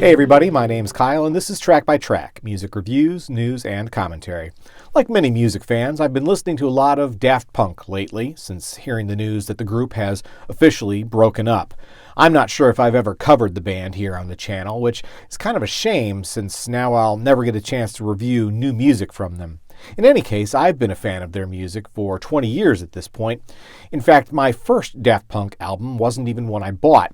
Hey everybody, my name's Kyle and this is Track by Track, music reviews, news, and commentary. Like many music fans, I've been listening to a lot of Daft Punk lately, since hearing the news that the group has officially broken up. I'm not sure if I've ever covered the band here on the channel, which is kind of a shame since now I'll never get a chance to review new music from them. In any case, I've been a fan of their music for 20 years at this point. In fact, my first Daft Punk album wasn't even one I bought.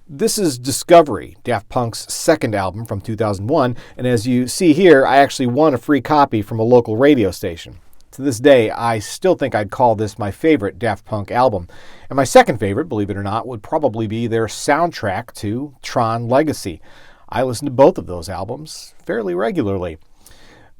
This is Discovery, Daft Punk's second album from 2001, and as you see here, I actually won a free copy from a local radio station. To this day, I still think I'd call this my favorite Daft Punk album. And my second favorite, believe it or not, would probably be their soundtrack to Tron Legacy. I listen to both of those albums fairly regularly.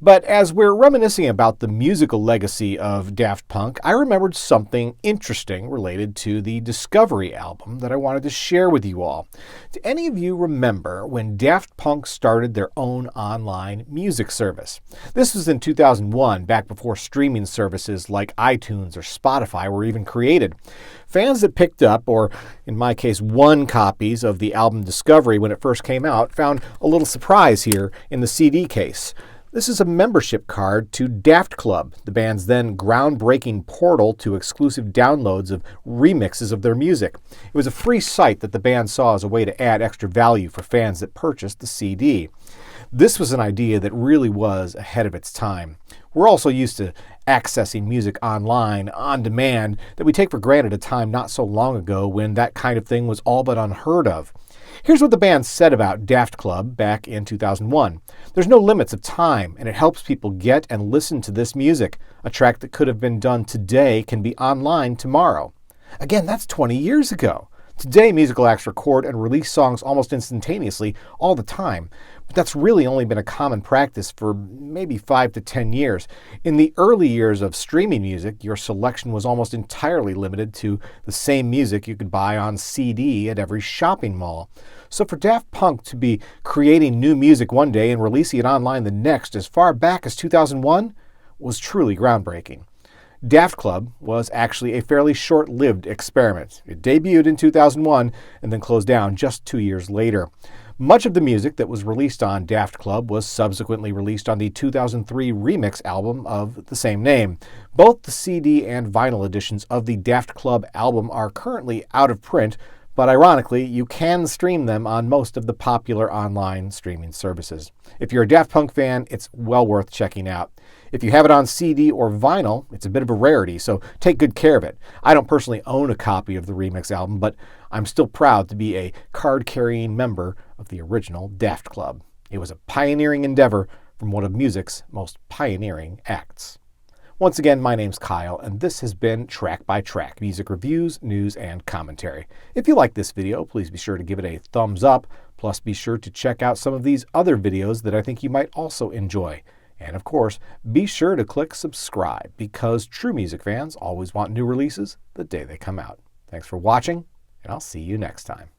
But as we're reminiscing about the musical legacy of Daft Punk, I remembered something interesting related to the Discovery album that I wanted to share with you all. Do any of you remember when Daft Punk started their own online music service? This was in 2001, back before streaming services like iTunes or Spotify were even created. Fans that picked up, or in my case won, copies of the album Discovery when it first came out found a little surprise here in the CD case. This is a membership card to Daft Club, the band's then groundbreaking portal to exclusive downloads of remixes of their music. It was a free site that the band saw as a way to add extra value for fans that purchased the CD. This was an idea that really was ahead of its time. We're also used to accessing music online, on demand, that we take for granted a time not so long ago when that kind of thing was all but unheard of. Here's what the band said about Daft Club back in 2001. There's no limits of time, and it helps people get and listen to this music. A track that could have been done today can be online tomorrow. Again, that's 20 years ago. Today, musical acts record and release songs almost instantaneously all the time, but that's really only been a common practice for maybe 5 to 10 years. In the early years of streaming music, your selection was almost entirely limited to the same music you could buy on CD at every shopping mall. So for Daft Punk to be creating new music one day and releasing it online the next as far back as 2001 was truly groundbreaking. Daft Club was actually a fairly short-lived experiment. It debuted in 2001 and then closed down just 2 years later. Much of the music that was released on Daft Club was subsequently released on the 2003 remix album of the same name. Both the CD and vinyl editions of the Daft Club album are currently out of print, but ironically, you can stream them on most of the popular online streaming services. If you're a Daft Punk fan, it's well worth checking out. If you have it on CD or vinyl, it's a bit of a rarity, so take good care of it. I don't personally own a copy of the remix album, but I'm still proud to be a card-carrying member of the original Daft Club. It was a pioneering endeavor from one of music's most pioneering acts. Once again, my name's Kyle, and this has been Track by Track, music reviews, news, and commentary. If you like this video, please be sure to give it a thumbs up, plus be sure to check out some of these other videos that I think you might also enjoy. And of course, be sure to click subscribe, because true music fans always want new releases the day they come out. Thanks for watching, and I'll see you next time.